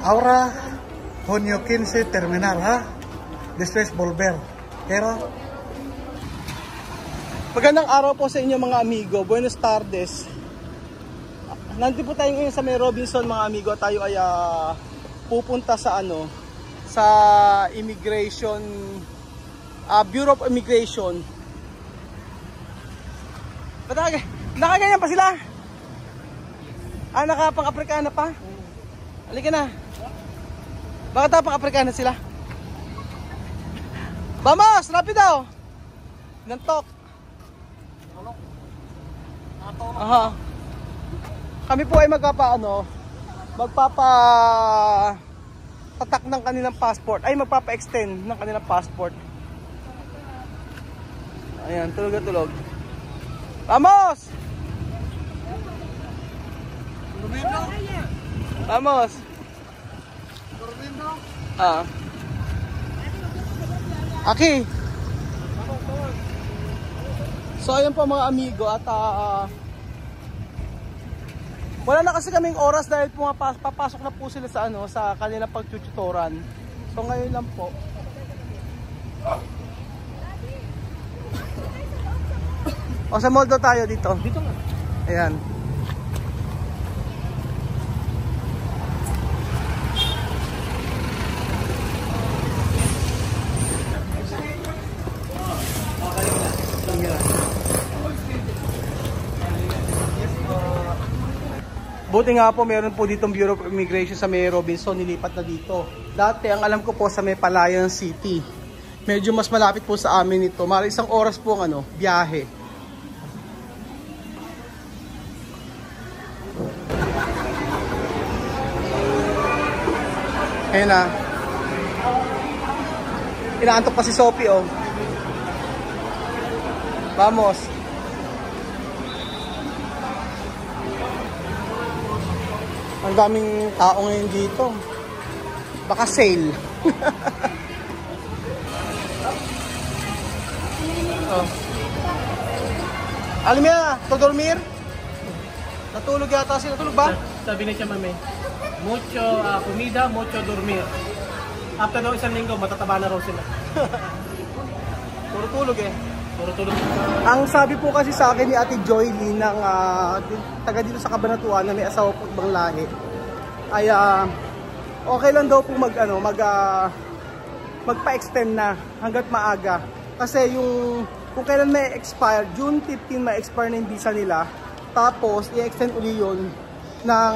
Ahora, junio 15, terminar, ha? Después volver. Pero, magandang araw po sa inyo mga amigo. Buenos tardes. Nandito po tayo ngayon sa May Robinson mga amigo. Tayo ay pupunta sa sa immigration, Bureau of Immigration. Nakaganyan pa sila? Nakapang-Afrikana pa? Halika na. Bakit pang-Afrikana sila? Vamos, rapido! Nantok. Aha. Kami po ay tatak ng kanilang passport. Ay, magpapa-extend ng kanilang passport. Ayan, tulog na tulog. Vamos! Vamos! Aki! So, ayan po mga amigo at wala na kasi kaming oras dahil papasok na po sila sa sa kanilang pagtututoran. So ngayon lang po. O sa mall daw tayo dito. Dito nga. Ayan. Buti nga po meron po ditong Bureau of Immigration sa May Robinson, nilipat na dito. Dati ang alam ko po sa May Palayan City. Medyo mas malapit po sa amin ito. Mara isang oras po ang biyahe. Ayan na. Inaantok pa si Sophie oh. Vamos. Ang daming tao ngayon dito. Baka sale. Oh. Alam niya, dormir? Natulog yata sila. Natulog ba? Sabi na siya mami. Mucho comida, mucho dormir. After daw isang linggo, matataba na raw sila. Puro tulog eh. Puro tulog. Ang sabi po kasi sa akin ni Ate Joyly ng taga dito sa Cabanatuan na may asawa po ibang lahi ay okay lang daw po magpa-extend na hanggat maaga kasi yung kung kailan may expire, June 15 may expire na yung visa nila, tapos i-extend uli yun ng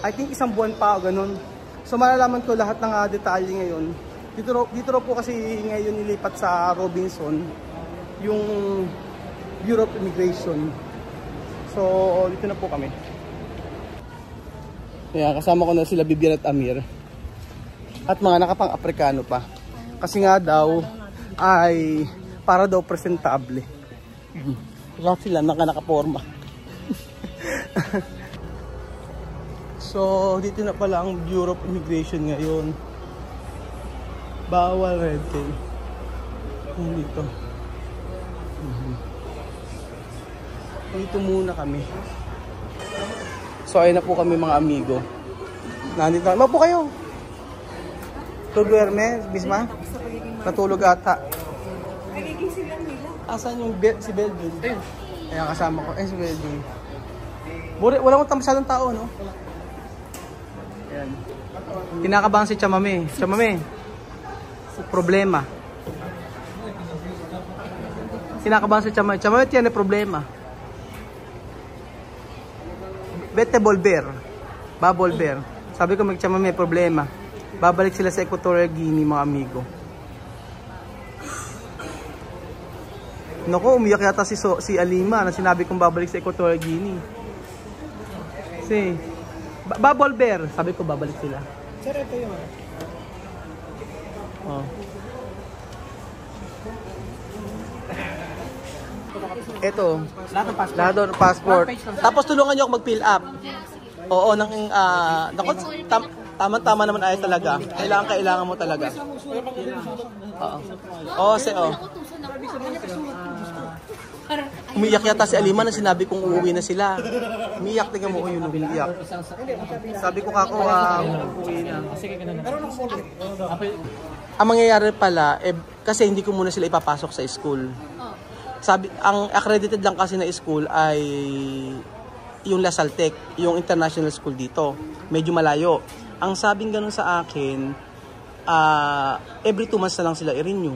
I think isang buwan pa o ganun. So malalaman ko lahat ng detalye ngayon. Dito po kasi ngayon nilipat sa Robinson yung Bureau of Immigration. So dito na po kami. Kaya kasama ko na sila Bibian at Amir. At mga nakapang-Afrikano pa. Kasi nga daw ay para daw presentable. Lahat sila nakaporma. So dito na pala ang Bureau of Immigration ngayon. Bawal red tape. Dito. Dito muna kami. So ayun na po kami mga amigo. Nandito na. Mapo kayo. Duerme, misma? Natulog ata. Asan yung si Belvin? Ayan kasama ko. Si Belvin. Wala mong masyadong tao, no? Ayan. Kinakabahan si Chamame. Chamame. Problema. Kinakabahan si Chamame. Chamame, tiyan problema. Vete volver. Va volver. Sabi ko Chamame, problema. Babalik sila sa Equatorial Guinea, mga amigo. Naku, umiyak yata si Alima na sinabi kong babalik sa Equatorial Guinea. Va volver. Sabi ko babalik sila. Sir, ito yun. Oh. Ito, lahat ng passport. Tapos tulungan niyo ako mag-fill up. Oo, tama-tama naman ay talaga. Kailangan mo talaga. Oo. Oo, Umiyak yata si Alima na sinabi kong uuwi na sila. Umiyak, tingnan mo, yun, umiyak. Sabi ko kako, uuwi na. Ang mangyayari pala, kasi hindi ko muna sila ipapasok sa school. Sabi, ang accredited lang kasi na school ay yung Lasaltec, yung international school dito. Medyo malayo. Ang sabing ganun sa akin, every 2 months na lang sila i-renew.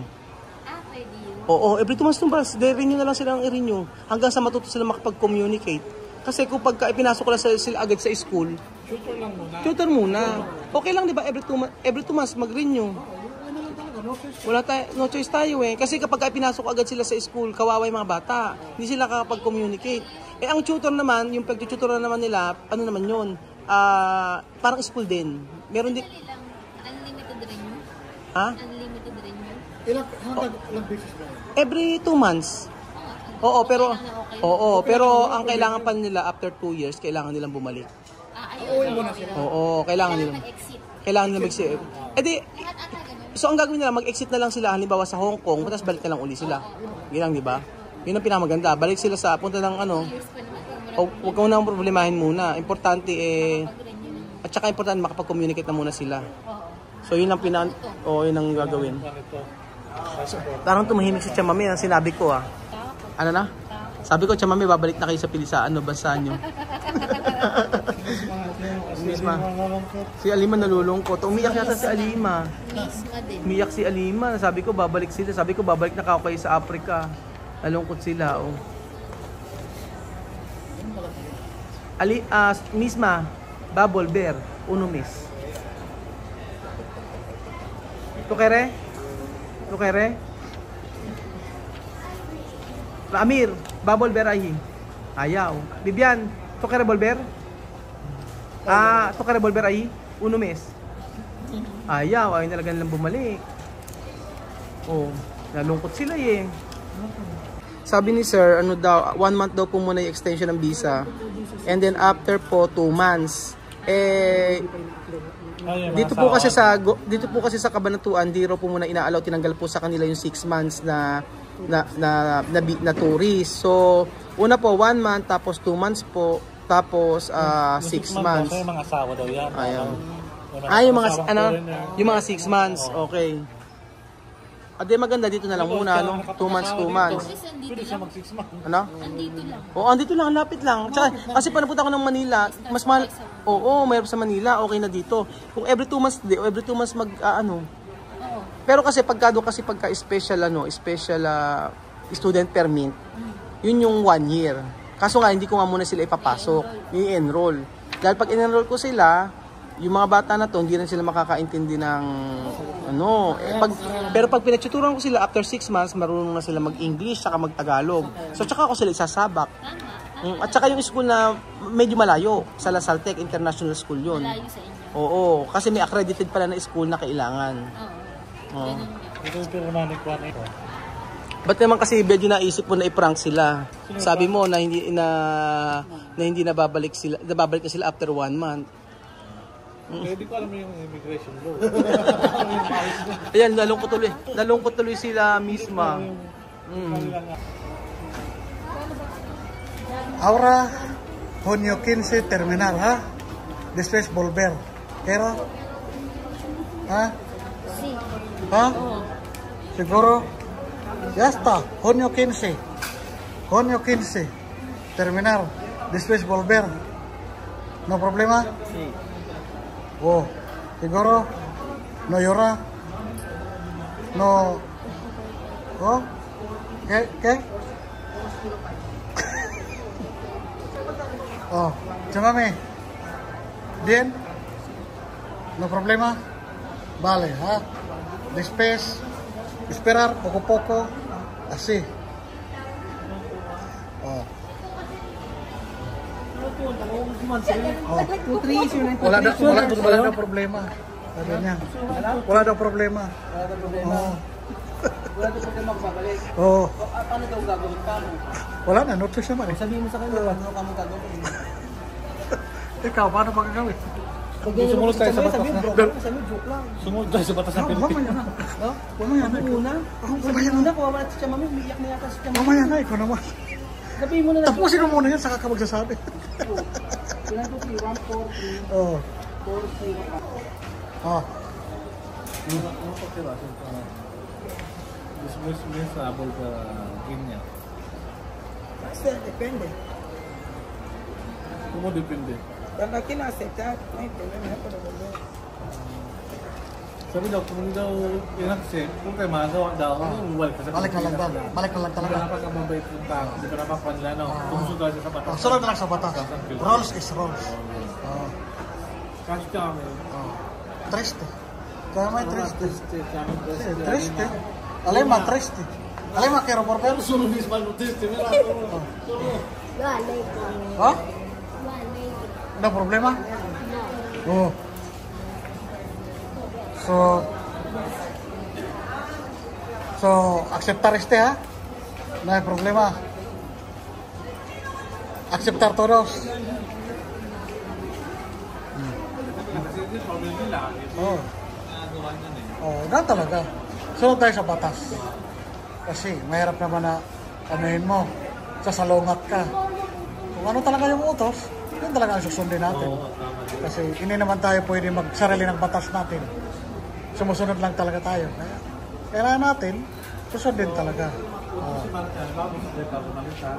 Oo, every 2 months i-renew na lang sila ang i-renew. Hanggang sa matuto sila makapag-communicate. Kasi kung pagka ipinasok ko sila agad sa school, tutor muna. Okay lang, di ba? Every 2 months mag-renew. Wala tayo, no choice tayo eh. Kasi kapag ipinasok agad sila sa school, kawawa yung mga bata. Hindi sila kakapag-communicate. Ang tutor naman, yung pag-tutor naman nila, ano naman yun? Parang school din. Meron din. Unlimited renew? Ha? Unlimited renew? Ilang beses ba? Every 2 months. Oo, pero ang kailangan pa nila after 2 years, kailangan nilang bumalik. Uuwi muna sila. Oo, kailangan nilang. Kailangan nilang mag-exit. So ang gagawin nila, mag-exit na lang sila halimbawa sa Hong Kong, tapos balik na lang uli sila. Yun lang, di ba? Yun ang pinakamaganda. Balik sila sa punta ng ano. Huwag ka muna problemahin muna. Importante at saka importante makapag-communicate na muna sila. So yun ang yun ang gagawin. So, parang tumahimik si Chamami, ang sinabi ko Ano na? Sabi ko, Chamami, babalik na kayo sa Pilisaan, bansa nyo. Misma. Si Alima nalulungkot. Umiyak yata si Alima. Umiyak si Alima. Sabi ko, babalik sila. Sabi ko, babalik na kayo sa Africa. Nalungkot sila, Misma, Bubble Bear, Unumis. Tukere? Amir, Bubble Bear ahi. Ayaw. Bibian, tukere Bubble Bear? Tukere Bubble Bear ahi? Unumis. Ayaw talaga nilang bumalik. Nalungkot sila Sabi ni sir, 1 month daw po muna yung extension ng visa. And then after po 2 months. Dito po kasi sa Kabanatuan, di raw po muna ina-allow, tinanggal po sa kanila yung 6 months na tourist. So, una po 1 month, tapos 2 months po, tapos 6 months. Yung mga asawa daw yan. Yung mga 6 months, okay. Maganda dito na lang muna, 2 months, 2 months. Pwede siya mag 6 months. Ano? Andito lang. Andito lang, lapit lang. Tsaka, kasi panapunta ko ng Manila, mas mahal. Mayroon sa Manila, okay na dito. Kung every 2 months, every 2 months Pero kasi pagka special student permit, yun yung 1 year. Kaso nga, hindi ko nga muna sila ipapasok, i-enroll. Dahil pag in-enroll ko sila, yung mga bata na to, hindi rin sila makakaintindi ng pero pag pinatuturuan ko sila after 6 months, marunong na sila mag-English saka mag-Tagalog. So tsaka ako sila isasabak. At saka yung school na medyo malayo, sa Lasaltec International School yun. Malayo sa inyo. Oo, kasi may accredited pala na school na kailangan. Ito yung pinamanik ko na ito. Ba't naman kasi medyo naisip mo na i-prank sila? Sabi mo na hindi na babalik na sila after 1 month. Hindi ko alam yung immigration law. Ayan, nalungkot tuloy sila misma. Ahora, junio 15 terminal, Después volver. ¿Era? Sí. ¿Seguro? Ya está, junio 15. Junio 15. Terminar. Después volver. ¿No problema? Sí. ¿Seguro? ¿No llora? ¿No? ¿Qué? Chamame. ¿Bien? ¿No problema? Vale, Después, esperar poco a poco, así. Wala daw problema. Sabi niya. Wala daw problema. Wala daw problema magbabalik. Paano daw gagawin ka mo? Wala na, notice naman. Sabihin mo sa kanila, paano ka mo gagawin? Ikaw, paano pa gagawin? Sumunod tayo sa batas sabi, na. bro, sabi, joke lang. Sumunod tayo sa batas ng Pilipinas. Mamaya na. No? Mamaya na. Sabi muna. Sabi muna, kawawa na si Tia Mami, umiiyak na yata si Tia Mami. Mamaya na, ikaw naman. Sabihin mo na na. Tapusin mo muna yan, saka ka magsasabi. Ilan to, 3, 1, 4, 3, Oo. 4, 3, Oh. Ano pa sila? Dismiss habol ka ganyan. Basta, depende. Como depende? Pero kina-acceptar, no hay problema, no puedo volver. Sabi daw, kung daw in-accept, kung kayo magawa daw, wala ka sa Balik na lang ba? Balik na lang Hindi ka talaga. napagkababait ng tao, hindi ka napapanla, no? Tumusod tayo sa batas. Oh, sunod na lang sa batas. Rules is rules. Oh. Kasi kami, Oh. Triste. Kaya may triste. kami Sí, triste. Alema, triste. Alema, quiero volver. Solo mismo no triste, mira, solo. Walay. Ha? Walay. No problema? No. Oh. So, aceptar ha? No hay problema. Aceptar todos. Kasi hindi, problem nila. Oh. Nagawa niya na eh. Oh, ganun talaga. Sunod tayo sa batas. Kasi mahirap naman na anuhin mo, sasalungat ka. Kung ano talaga yung utos, yun talaga ang susundin natin. Oo, tama din. Kasi hindi naman tayo pwede magsarili ng batas natin. Sumusunod lang talaga tayo. Kaya kailangan natin, susundin talaga. Oh. Kasi parang kaya, bago sa deta, bumalita,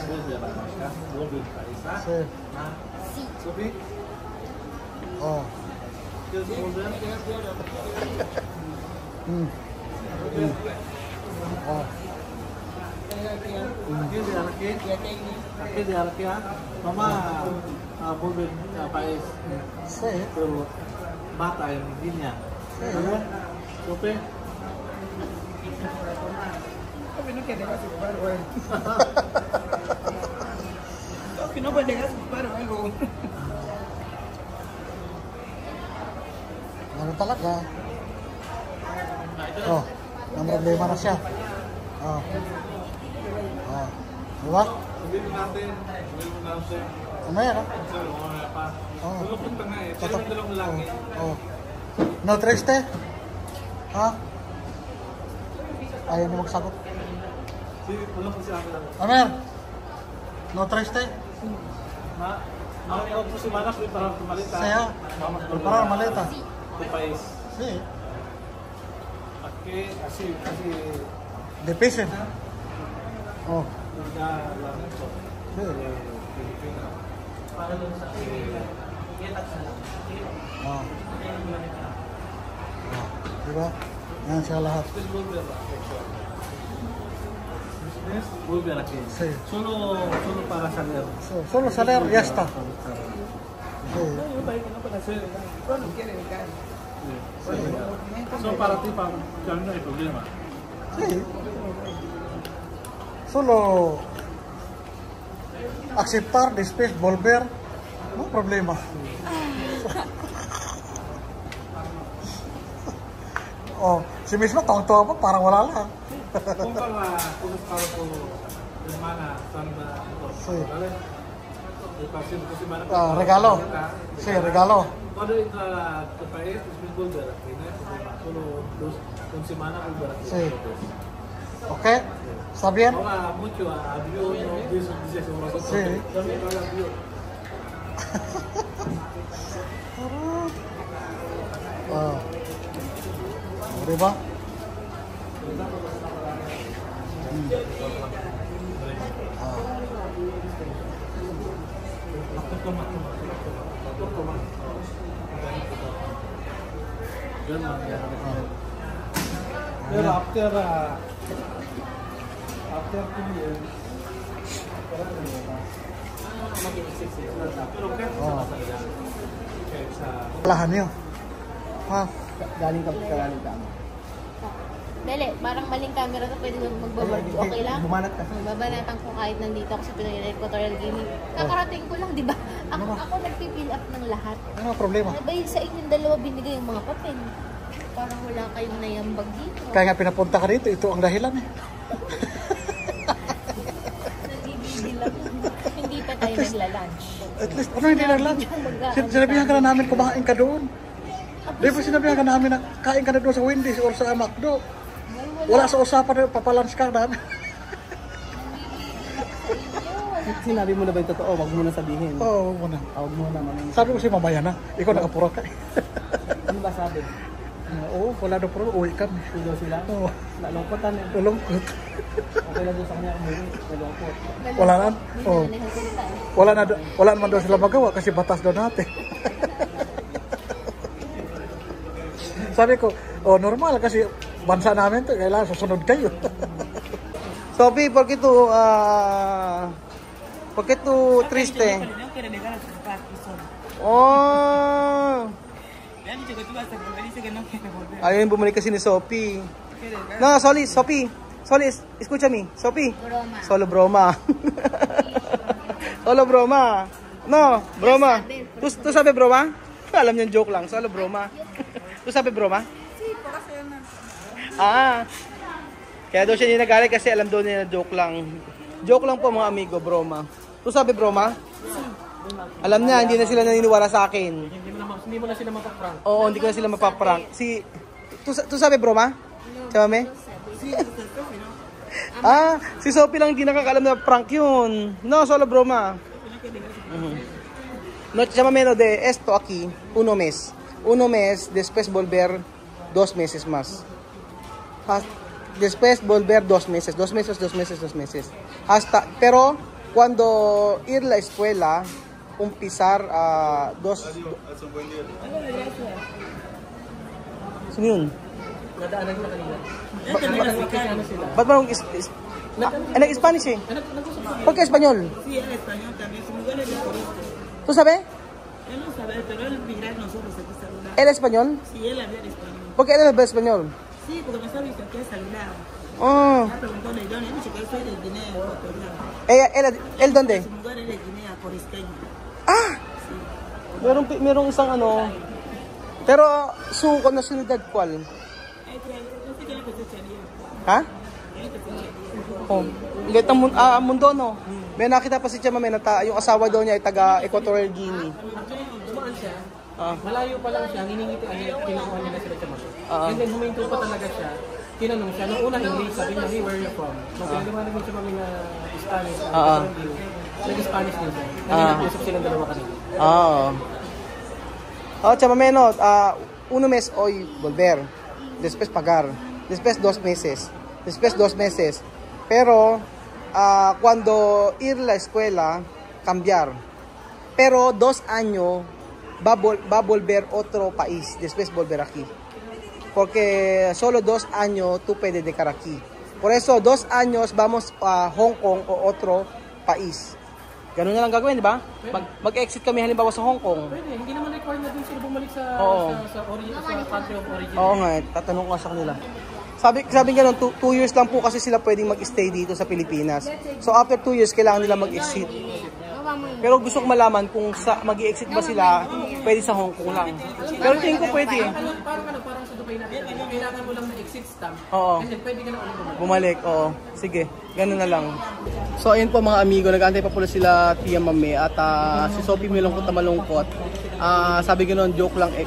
Bolivia lang siya, Bolivia pa isa. Kasi, Ha? Sophie? oh. Yes, Bolivia? Oh. Aquí de Araque. Aquí de Araque, ah. Mama, Bolivia país. Sí. Pero bata yung hindi niya. Sí. Sophie? Sabi no que dejas su paro, eh. Sabi no puede dejar su paro, eh. Ano talaga? Oh, may problema na siya. Oh. Oh. Diba? Sabihin natin. Mamaya na. Sir, wala pa. Oh. Wala punta nga eh. Pero Tatak. may dalawang laki. Oh. No triste? Ha? Ayaw niyo magsagot. Wala po siya akin. Amer? No triste? Ako po si Manas, may parang tumalita. Saya? Preparar maleta. Ito país. Sí. Aquí, así, Depisen. Oh. naglalaro ito. Sí. Pilipino. Oh. Oh. Diba? Yan siya lahat. Business, volver aquí. Sí. Solo para salir. So, solo salir, ya está. Sí. Bueno, quiere dedicar. So para ti, para no hay problema. Sí. Solo aceptar, después volver, no problema. Oh, si mismo tawang-tawa pa, parang wala lang. Kung para po hermana, sanda, Sí. ¿vale? Kasi mana Ah, regalo. Sí, regalo. Cuando entra a tu país, es volver aquí, no hay problema. Solo con semana volver aquí. Sí. ¿Ok? ¿Está bien? Ahora mucho avión, no, eso dice seguro. Sí. También no hay avión. Ah. Diba? Ah. Pero after 2 years, pero okay. Oh. Lahan niyo. Ha? Galing ka ka. Dali, parang maling camera to, pwede magbabard. Okay lang? Bumanat ka. Babanatan ko kahit nandito ako sa Pinoy Equatorial Guinea. Kakarating ko lang, di ba? Ako nagpipill up ng lahat. Ano problema? Ano ba yun sa inyong dalawa binigay yung mga papel? Parang wala kayong nayambag dito. Kaya nga pinapunta ka dito, ito ang dahilan eh. Nagibigil lang. Hindi pa tayo nagla-lunch. At least, ano yung dinner lang? Sinabihan ka na namin kumain ka doon. Di ba sinabihan ka namin na kain ka na doon sa Wendy's or sa McDo? Wala sa usapan na papalans ka namin. Sinabi mo na ba yung totoo? Wag mo na sabihin. Oo, wag mo na. Wag mo na, mamaya. Sabi ko si mamaya na, ikaw nakapura ka. Ano ba sabi? Oo, wala na pro, uwi kami. Tulo sila? Oo. Nalungkotan eh. Lulungkot. Okay lang doon sa kanya umuwi. Nalungkot. Wala na. Oo. Wala naman daw sila magawa kasi batas daw natin. Sabi ko, oh normal kasi bansa namin to, kailangan susunod kayo. Sophie, porque tu triste? Oh! Ayun, bumalik kasi ni Sophie. No, Sophie, escúchame, Sophie. Broma. Solo broma. Solo broma. No, broma. ¿Tú sabes broma? Alam niyan joke lang, solo broma. ¿Tú sabes broma? Ah. Kaya daw siya hindi nagalit kasi alam daw niya na joke lang. Joke lang po mga amigo, broma. ¿Tú sabes broma? Alam niya, hindi na sila naniniwala sa akin. Hindi mo na sila mapaprank. Oo, hindi ko na sila mapaprank. ¿Tú sabes broma? Chame? Ah, si Sophie lang hindi nakakalam na prank yun. No, solo broma. No, llámame de esto aquí, 1 mes. 1 mes, después volver 2 meses más. Después volver 2 meses, 2 meses, 2 meses, 2 meses. Hasta, pero cuando ir a la escuela, umpisar dos... Sino yun? Nadaanan ko na kanina. Ba't marunong nag-Spanish eh? ¿Por qué español? Sí, era español también. Su mujer era turista. ¿Tú sabes? Él no sabe, pero él mira nosotros aquí celular. ¿Él es español? Sí, él habla español. ¿Por qué él es español? Sí, porque nos ha visto aquí celular. Oh. Me preguntó de dónde. Dice que yo soy de Guinea Ecuatorial. ¿Él dónde? Su mujer es de Guinea Corisqueña. Ah! Merong isang ano. Pero su nacionalidad ¿cuál? No sé qué le cosecharía. Ha? Oh. Galit ang mundo no. May nakita pa si Chama yung asawa daw niya ay taga Equatorial Guinea. Actually, dumaan siya. Malayo pa lang siya, hiningiti, kinukuha niya na sila siya maso. And then huminto pa talaga siya. Tinanong siya, nung una English, sabi niya, hey, where are you from? Nung pinaliwanag niya mami na Spanish, nag-Spanish din siya. Nag-usap silang dalawa kanina. Chama menot, 1 mes hoy volver. Después pagar. Después 2 meses. Después 2 meses. Pero cuando ir a la escuela, cambiar. Pero 2 años va a volver otro país. Después volver aquí. Porque solo 2 años tú puedes dejar aquí. Por eso 2 años vamos a Hong Kong o otro país. Ganun na lang gagawin, di ba? Mag-exit kami halimbawa sa Hong Kong. Pwede, hindi naman required na din sila bumalik sa country of origin. Oo nga, tatanong ko sa kanila. Sabi nga 2 years lang po kasi sila pwedeng mag-stay dito sa Pilipinas. So after 2 years, kailangan nila mag-exit. Pero gusto ko malaman kung mag-i-exit ba sila, pwede sa Hong Kong lang. Pero tingin ko pwede eh. Parang sa Dubai natin, kailangan mo lang na exit stamp. Oo. And then pwede ka na ulit Bumalik, oo. Sige, ganun na lang. So ayun po mga amigo, nag-aantay pa pala sila Tia Mame at si Sophie malungkot na malungkot. Sabi ganoon, joke lang eh.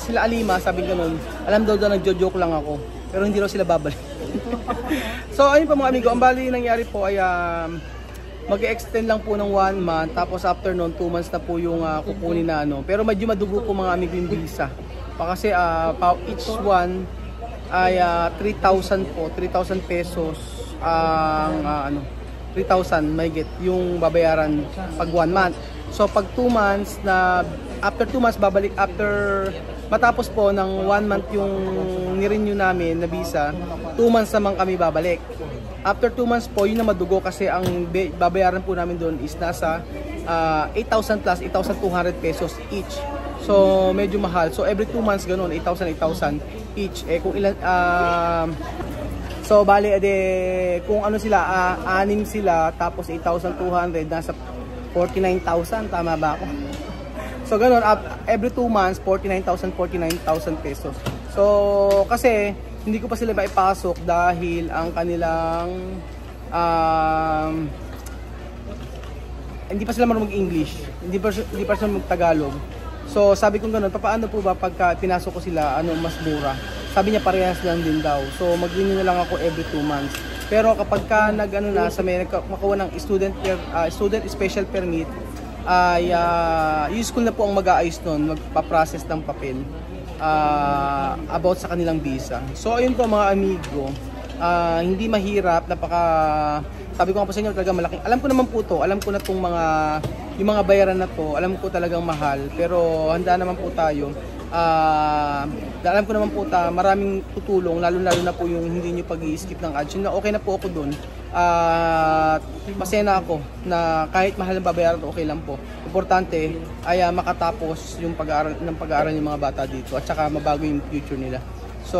Sila Alima, sabi ganoon, alam daw nagjo-joke lang ako. Pero hindi raw sila babalik. So ayun po mga amigo, ang bali nangyari po ay mag-extend lang po ng 1 month, tapos after noon 2 months na po yung kukunin na ano. Pero medyo madugo po mga amigo yung visa. Kasi each one ay 3,000 po, 3,000 pesos ang 3,000 may get yung babayaran pag 1 month. So pag 2 months na after 2 months babalik, after matapos po ng 1 month yung ni-renew namin na visa, 2 months naman kami babalik. After 2 months po, yun na madugo kasi ang babayaran po namin doon is nasa 8,000 plus 8,200 pesos each. So medyo mahal. So every 2 months ganun, 8,000 each. Kung ilan so bali kung ano sila, 6 sila tapos 8,200 nasa 49,000, tama ba ako? So ganun, every 2 months 49,000 pesos. So kasi hindi ko pa sila maipasok dahil ang kanilang hindi pa sila marunong mag-English, hindi pa sila mag-Tagalog. So sabi ko gano'n, paano po ba pagka pinasok ko sila, mas mura? Sabi niya parehas lang din daw. So mag-renew na lang ako every 2 months. Pero kapag ka makuha ng student special permit, ay yung school na po ang mag-aayos nun, magpa-process ng papel about sa kanilang visa. So ayun po mga amigo, hindi mahirap, sabi ko nga po sa inyo talaga malaking, alam ko naman po to, alam ko na tong yung mga bayaran na to, alam ko talagang mahal, pero handa naman po tayo. Alam ko naman po maraming tutulong, lalo na po yung hindi nyo pag-i-skip ng ads. Okay na po ako dun. Masaya na ako na kahit mahal ang babayaran, okay lang po. Importante ay makatapos yung pag-aaral ng mga bata dito at saka mabago yung future nila. So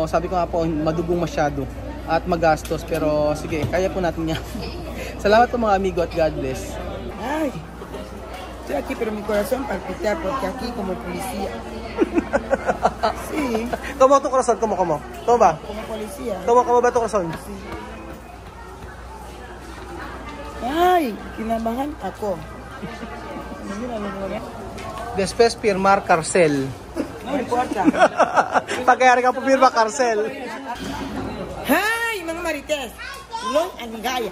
sabi ko nga po, madugong masyado at magastos, pero sige, kaya po natin yan. Salamat po mga amigo at God bless. Ay, estoy aquí pero mi corazón palpita porque aquí como policía. Sí, Como tu corazón, como. Como ba? como policía. Como ba tu corazón? Ay, kinabahan ako. Después firmar cárcel. No importa. Pagkayari ka po firma cárcel. Ay, mga marites. Ulong aligaya.